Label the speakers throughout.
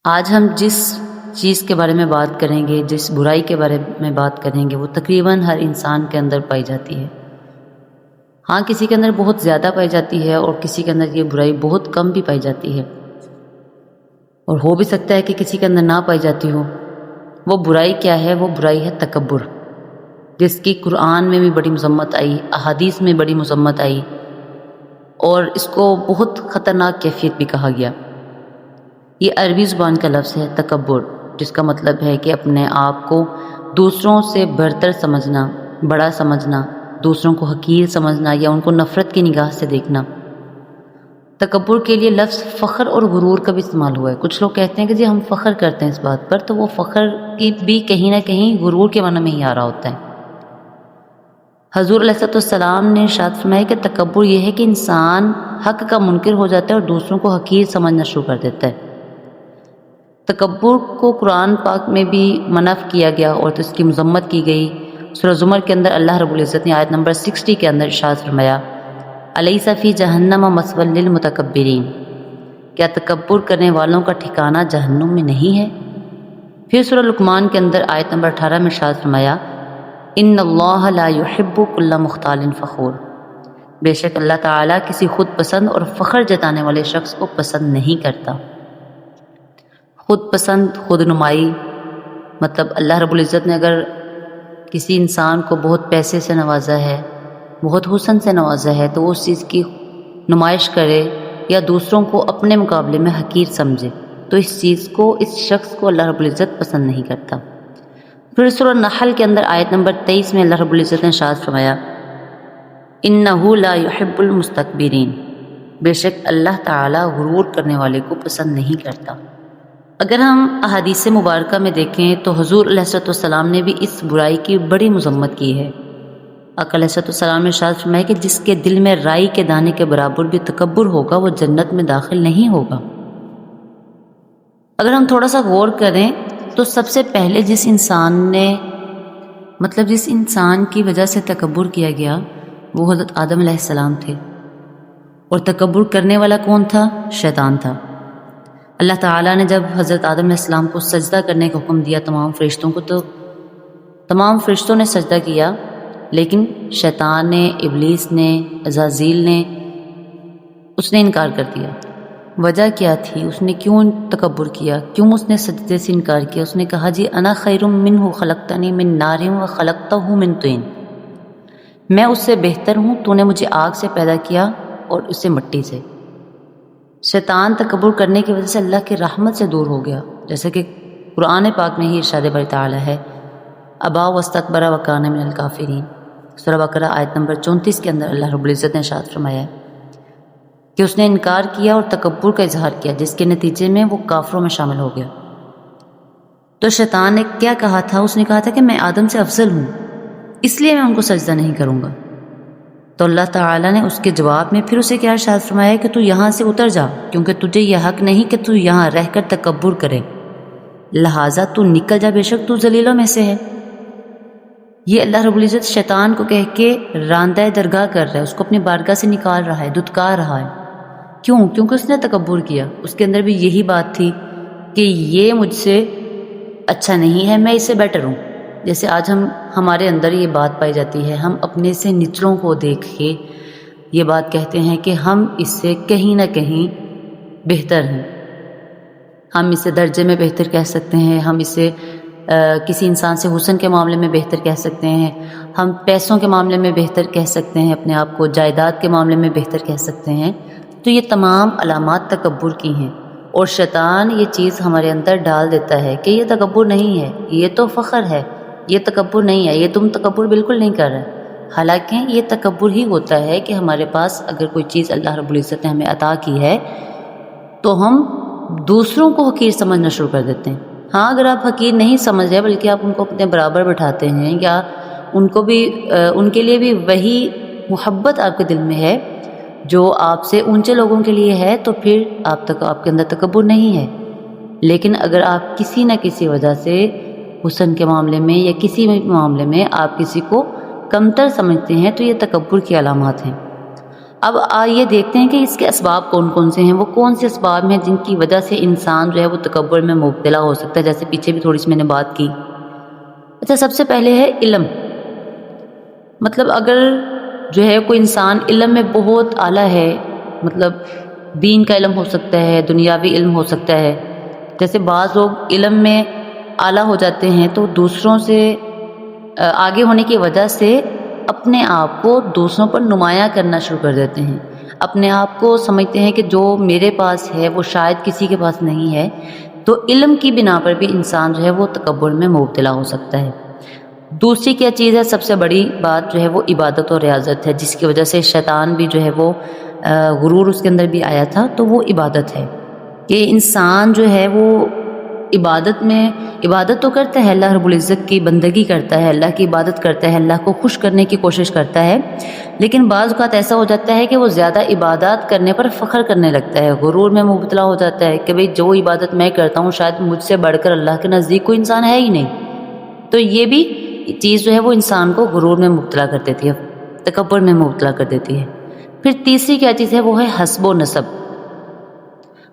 Speaker 1: آج ہم جس چیز کے بارے میں بات کریں گے، جس برائی کے بارے میں بات کریں گے، وہ تقریباً ہر انسان کے اندر پائی جاتی ہے۔ ہاں، کسی کے اندر بہت زیادہ پائی جاتی ہے اور کسی کے اندر یہ برائی بہت کم بھی پائی جاتی ہے، اور ہو بھی سکتا ہے کہ کسی کے اندر نہ پائی جاتی ہو۔ وہ برائی کیا ہے؟ وہ برائی ہے تکبر، جس کی قرآن میں بھی بڑی مذمت آئی، احادیث میں بڑی مذمت آئی، اور اس کو بہت خطرناک کیفیت بھی کہا گیا۔ یہ عربی زبان کا لفظ ہے تکبر، جس کا مطلب ہے کہ اپنے آپ کو دوسروں سے برتر سمجھنا، بڑا سمجھنا، دوسروں کو حقیر سمجھنا یا ان کو نفرت کی نگاہ سے دیکھنا۔ تکبر کے لیے لفظ فخر اور غرور کا بھی استعمال ہوا ہے۔ کچھ لوگ کہتے ہیں کہ جی ہم فخر کرتے ہیں اس بات پر، تو وہ فخر کی بھی کہیں نہ کہیں غرور کے معنی میں ہی آ رہا ہوتا ہے۔ حضور علیہ السلام نے ارشاد فرمایا کہ تکبر یہ ہے کہ انسان حق کا منکر ہو جاتا ہے اور دوسروں کو حقیر سمجھنا شروع کر دیتا ہے۔ تکبر کو قرآن پاک میں بھی منع کیا گیا اور اس کی مذمت کی گئی۔ سورہ زمر کے اندر اللہ رب العزت نے آیت نمبر 60 کے اندر ارشاد فرمایا، الیس فی جہنم مثوی للمتکبرین، کیا تکبر کرنے والوں کا ٹھکانہ جہنم میں نہیں ہے؟ پھر سورہ لقمان کے اندر آیت نمبر 18 میں ارشاد فرمایا، ان اللہ لا یحب کل مختال فخور، بے شک اللہ تعالیٰ کسی خود پسند اور فخر جتانے والے شخص کو پسند نہیں کرتا۔ خود پسند، خود نمائی، مطلب اللہ رب العزت نے اگر کسی انسان کو بہت پیسے سے نوازا ہے، بہت حسن سے نوازا ہے، تو وہ اس چیز کی نمائش کرے یا دوسروں کو اپنے مقابلے میں حقیر سمجھے، تو اس چیز کو، اس شخص کو اللہ رب العزت پسند نہیں کرتا۔ پھر سورہ نحل کے اندر آیت نمبر 23 میں اللہ رب العزت نے ارشاد فرمایا، انہ لا یحب المستکبرین، بے شک اللہ تعالیٰ غرور کرنے والے کو پسند نہیں کرتا۔ اگر ہم احادیث مبارکہ میں دیکھیں تو حضور علیہ السلام نے بھی اس برائی کی بڑی مذمت کی ہے۔ آقا علیہ السلام نے ارشاد فرمایا کہ جس کے دل میں رائی کے دانے کے برابر بھی تکبر ہوگا وہ جنت میں داخل نہیں ہوگا۔ اگر ہم تھوڑا سا غور کریں تو سب سے پہلے جس انسان کی وجہ سے تکبر کیا گیا وہ حضرت آدم علیہ السلام تھے، اور تکبر کرنے والا کون تھا؟ شیطان تھا۔ اللہ تعالیٰ نے جب حضرت آدم علیہ السلام کو سجدہ کرنے کا حکم دیا تمام فرشتوں کو، تو تمام فرشتوں نے سجدہ کیا، لیکن شیطان نے، ابلیس نے، عزازیل نے، اس نے انکار کر دیا۔ وجہ کیا تھی؟ اس نے کیوں تکبر کیا؟ کیوں اس نے سجدے سے انکار کیا؟ اس نے کہا جی انا خیر منہ خلقتنی من نار وخلقتہ من طین، میں اس سے بہتر ہوں، تو نے مجھے آگ سے پیدا کیا اور اس سے مٹی سے۔ شیطان تکبر کرنے کی وجہ سے اللہ کی رحمت سے دور ہو گیا، جیسے کہ قرآن پاک میں ہی ارشاد باری تعالیٰ ہے، ابا واستکبر وکان من الکافرین۔ سورہ بقرہ آیت نمبر 34 کے اندر اللہ رب العزت نے ارشاد فرمایا ہے کہ اس نے انکار کیا اور تکبر کا اظہار کیا، جس کے نتیجے میں وہ کافروں میں شامل ہو گیا۔ تو شیطان نے کیا کہا تھا؟ اس نے کہا تھا کہ میں آدم سے افضل ہوں، اس لیے میں ان کو سجدہ نہیں کروں گا۔ تو اللہ تعالیٰ نے اس کے جواب میں پھر اسے کیا ارشاد فرمایا کہ تو یہاں سے اتر جا، کیونکہ تجھے یہ حق نہیں کہ تو یہاں رہ کر تکبر کرے، لہٰذا تو نکل جا، بے شک تو ذلیلوں میں سے ہے۔ یہ اللہ رب العزت شیطان کو کہہ کے راندہ درگاہ کر رہا ہے، اس کو اپنی بارگاہ سے نکال رہا ہے، دھتکار رہا ہے۔ کیوں؟ کیونکہ اس نے تکبر کیا، اس کے اندر بھی یہی بات تھی کہ یہ مجھ سے اچھا نہیں ہے، میں اس سے بیٹر ہوں۔ جیسے آج ہمارے اندر یہ بات پائی جاتی ہے، ہم اپنے سے نچلوں کو دیکھ کے یہ بات کہتے ہیں کہ ہم اس سے کہیں نہ کہیں بہتر ہیں، ہم اسے درجے میں بہتر کہہ سکتے ہیں، ہم اسے کسی انسان سے حسن کے معاملے میں بہتر کہہ سکتے ہیں، ہم پیسوں کے معاملے میں بہتر کہہ سکتے ہیں، اپنے آپ کو جائیداد کے معاملے میں بہتر کہہ سکتے ہیں۔ تو یہ تمام علامات تکبر کی ہیں، اور شیطان یہ چیز ہمارے اندر ڈال دیتا ہے کہ یہ تکبر نہیں ہے، یہ تو فخر ہے، یہ تکبر نہیں ہے، یہ تم تکبر بالکل نہیں کر رہے۔ حالانکہ یہ تکبر ہی ہوتا ہے کہ ہمارے پاس اگر کوئی چیز اللہ رب العزت نے ہمیں عطا کی ہے تو ہم دوسروں کو حقیر سمجھنا شروع کر دیتے ہیں۔ ہاں، اگر آپ حقیر نہیں سمجھ رہے بلکہ آپ ان کو اپنے برابر بٹھاتے ہیں، یا ان کے لیے بھی وہی محبت آپ کے دل میں ہے جو آپ سے اونچے لوگوں کے لیے ہے، تو پھر آپ کے اندر تکبر نہیں ہے۔ لیکن اگر آپ کسی نہ کسی وجہ سے حسن کے معاملے میں یا کسی معاملے میں آپ کسی کو کمتر سمجھتے ہیں تو یہ تکبر کی علامات ہیں۔ اب آئیے دیکھتے ہیں کہ اس کے اسباب کون کون سے ہیں، وہ کون سے اسباب ہیں جن کی وجہ سے انسان جو ہے وہ تکبر میں مبتلا ہو سکتا ہے، جیسے پیچھے بھی تھوڑی سی میں نے بات کی۔ اچھا، سب سے پہلے ہے علم۔ مطلب اگر جو ہے کوئی انسان علم میں بہت اعلیٰ ہے، مطلب دین کا علم ہو سکتا ہے، دنیاوی علم ہو سکتا ہے، جیسے بعض لوگ علم میں اعلیٰ ہو جاتے ہیں تو دوسروں سے آگے ہونے کی وجہ سے اپنے آپ کو دوسروں پر نمایاں کرنا شروع کر دیتے ہیں، اپنے آپ کو سمجھتے ہیں کہ جو میرے پاس ہے وہ شاید کسی کے پاس نہیں ہے، تو علم کی بنا پر بھی انسان جو ہے وہ تکبر میں مبتلا ہو سکتا ہے۔ دوسری کیا چیز ہے، سب سے بڑی بات جو ہے وہ عبادت اور ریاضت ہے، جس کی وجہ سے شیطان بھی جو ہے وہ غرور اس کے اندر بھی آیا تھا، تو وہ عبادت ہے کہ انسان جو ہے وہ عبادت تو کرتا ہے، اللہ رب العزت کی بندگی کرتا ہے، اللہ کی عبادت کرتا ہے، اللہ کو خوش کرنے کی کوشش کرتا ہے، لیکن بعض اوقات ایسا ہو جاتا ہے کہ وہ زیادہ عبادات کرنے پر فخر کرنے لگتا ہے، غرور میں مبتلا ہو جاتا ہے کہ بھئی جو عبادت میں کرتا ہوں شاید مجھ سے بڑھ کر اللہ کے نزدیک کوئی انسان ہے ہی نہیں۔ تو یہ بھی چیز جو ہے وہ انسان کو غرور میں مبتلا کر دیتی ہے، تکبر میں مبتلا کر دیتی ہے۔ پھر تیسری کیا چیز ہے، وہ ہے حسب و نسب۔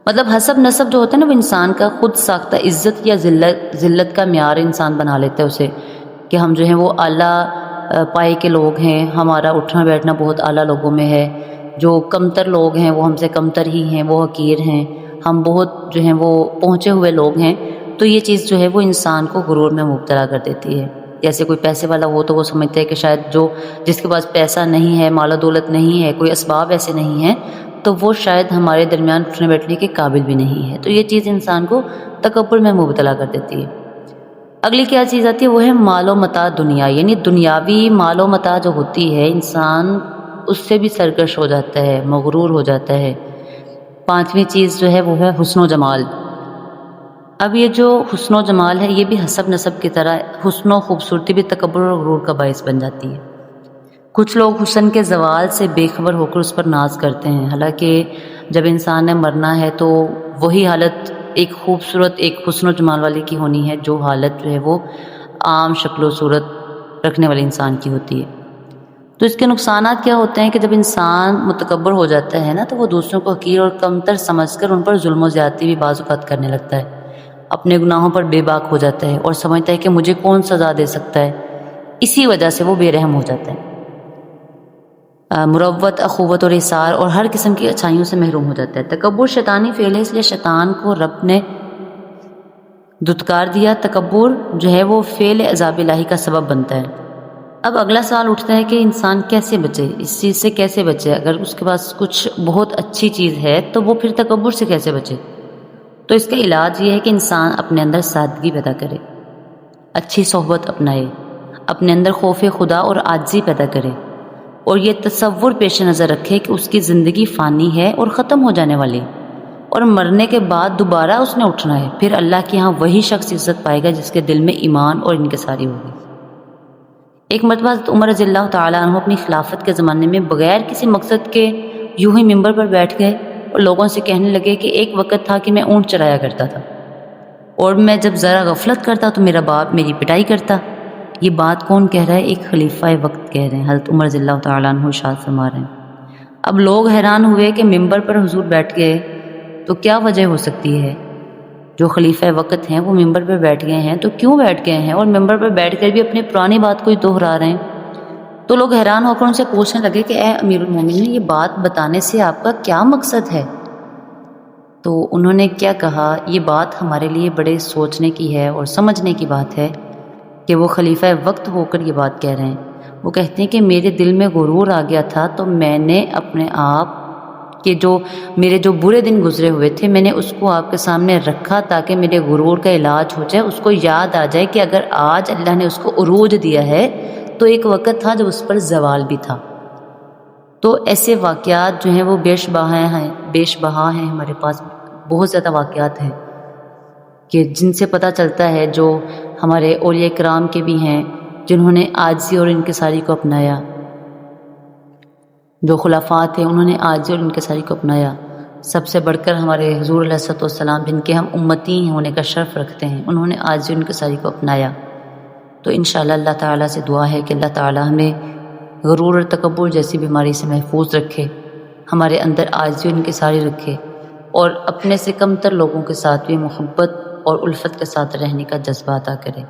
Speaker 1: مطلب حسب نسب جو ہوتا ہے نا، وہ انسان کا خود ساختہ عزت یا ذلت کا معیار انسان بنا لیتا ہے اسے، کہ ہم جو ہیں وہ اعلیٰ پائے کے لوگ ہیں، ہمارا اٹھنا بیٹھنا بہت اعلیٰ لوگوں میں ہے، جو کمتر لوگ ہیں وہ ہم سے کمتر ہی ہیں، وہ حقیر ہیں، ہم بہت جو ہیں وہ پہنچے ہوئے لوگ ہیں۔ تو یہ چیز جو ہے وہ انسان کو غرور میں مبتلا کر دیتی ہے۔ جیسے کوئی پیسے والا ہو تو وہ سمجھتا ہے کہ شاید جس کے پاس پیسہ نہیں ہے، مال و دولت نہیں ہے، کوئی اسباب ایسے نہیں ہیں، تو وہ شاید ہمارے درمیان اٹھنے بیٹھنے کے قابل بھی نہیں ہے۔ تو یہ چیز انسان کو تکبر میں مبتلا کر دیتی ہے۔ اگلی کیا چیز آتی ہے، وہ ہے مال و متاع دنیا، یعنی دنیاوی مال و متاع جو ہوتی ہے، انسان اس سے بھی سرکش ہو جاتا ہے، مغرور ہو جاتا ہے۔ پانچویں چیز جو ہے وہ ہے حسن و جمال۔ اب یہ جو حسن و جمال ہے، یہ بھی حسب نسب کی طرح حسن و خوبصورتی بھی تکبر اور غرور کا باعث بن جاتی ہے۔ کچھ لوگ حسن کے زوال سے بے خبر ہو کر اس پر ناز کرتے ہیں، حالانکہ جب انسان نے مرنا ہے تو وہی حالت ایک خوبصورت، ایک حسن و جمال والی کی ہونی ہے، جو حالت جو ہے وہ عام شکل و صورت رکھنے والے انسان کی ہوتی ہے۔ تو اس کے نقصانات کیا ہوتے ہیں کہ جب انسان متکبر ہو جاتا ہے نا، تو وہ دوسروں کو حقیر اور کمتر سمجھ کر ان پر ظلم و زیادتی بھی بعض اوقات کرنے لگتا ہے، اپنے گناہوں پر بے باک ہو جاتا ہے اور سمجھتا ہے کہ مجھے کون سزا دے سکتا ہے، اسی وجہ سے وہ بے رحم ہو جاتا ہے، مروت، اخوت اور احسار اور ہر قسم کی اچھائیوں سے محروم ہو جاتا ہے۔ تکبر شیطانی فعل ہے، اس لیے شیطان کو رب نے دھتکار دیا۔ تکبر جو ہے وہ فعل عذاب الہی کا سبب بنتا ہے۔ اب اگلا سوال اٹھتا ہے کہ انسان کیسے بچے، اس چیز سے کیسے بچے؟ اگر اس کے پاس کچھ بہت اچھی چیز ہے تو وہ پھر تکبر سے کیسے بچے؟ تو اس کا علاج یہ ہے کہ انسان اپنے اندر سادگی پیدا کرے، اچھی صحبت اپنائے، اپنے اندر خوف خدا اور عاجزی پیدا کرے، اور یہ تصور پیش نظر رکھے کہ اس کی زندگی فانی ہے اور ختم ہو جانے والی، اور مرنے کے بعد دوبارہ اس نے اٹھنا ہے۔ پھر اللہ کے ہاں وہی شخص عزت پائے گا جس کے دل میں ایمان اور انکساری ہوگی۔ ایک مرتبہ حضرت عمر رضی اللہ تعالیٰ عنہ اپنی خلافت کے زمانے میں بغیر کسی مقصد کے یوں ہی ممبر پر بیٹھ گئے اور لوگوں سے کہنے لگے کہ ایک وقت تھا کہ میں اونٹ چرایا کرتا تھا، اور میں جب ذرا غفلت کرتا تو میرا باپ میری پٹائی کرتا۔ یہ بات کون کہہ رہا ہے؟ ایک خلیفہ وقت کہہ رہے ہیں، حضرت عمر رضی اللہ تعالیٰ عنہ ارشاد فرما رہے ہیں۔ اب لوگ حیران ہوئے کہ ممبر پر حضور بیٹھ گئے تو کیا وجہ ہو سکتی ہے؟ جو خلیفہ وقت ہیں وہ ممبر پر بیٹھ گئے ہیں تو کیوں بیٹھ گئے ہیں، اور ممبر پر بیٹھ کر بھی اپنی پرانی بات کو ہی دہرا رہے ہیں؟ تو لوگ حیران ہو کر ان سے پوچھنے لگے کہ اے امیر المومنین، یہ بات بتانے سے آپ کا کیا مقصد ہے؟ تو انہوں نے کیا کہا، یہ بات ہمارے لیے بڑے سوچنے کی ہے اور سمجھنے کی بات ہے کہ وہ خلیفہ وقت ہو کر یہ بات کہہ رہے ہیں۔ وہ کہتے ہیں کہ میرے دل میں غرور آ گیا تھا، تو میں نے اپنے آپ کہ میرے جو برے دن گزرے ہوئے تھے، میں نے اس کو آپ کے سامنے رکھا تاکہ میرے غرور کا علاج ہو جائے، اس کو یاد آ جائے کہ اگر آج اللہ نے اس کو عروج دیا ہے تو ایک وقت تھا جب اس پر زوال بھی تھا۔ تو ایسے واقعات جو ہیں وہ بیش بہا ہیں، ہمارے پاس بہت زیادہ واقعات ہیں کہ جن سے پتہ چلتا ہے، جو ہمارے اولیاء کرام کے بھی ہیں جنہوں نے عاجزی اور انکساری کو اپنایا، جو خلفاء تھے انہوں نے عاجزی اور انکساری کو اپنایا۔ سب سے بڑھ کر ہمارے حضور علیہ الصلوۃ والسلام، جن کے ہم امتی ہونے کا شرف رکھتے ہیں، انہوں نے عاجزی اور انکساری کو اپنایا۔ تو انشاءاللہ اللہ تعالیٰ سے دعا ہے کہ اللہ تعالیٰ ہمیں غرور اور تکبر جیسی بیماری سے محفوظ رکھے، ہمارے اندر عاجزی اور انکساری رکھے، اور اپنے سے کم تر لوگوں کے ساتھ بھی محبت اور الفت کے ساتھ رہنے کا جذبہ عطا کرے۔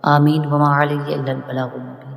Speaker 1: آمین۔ وما علیہ الا البلاغ المبین۔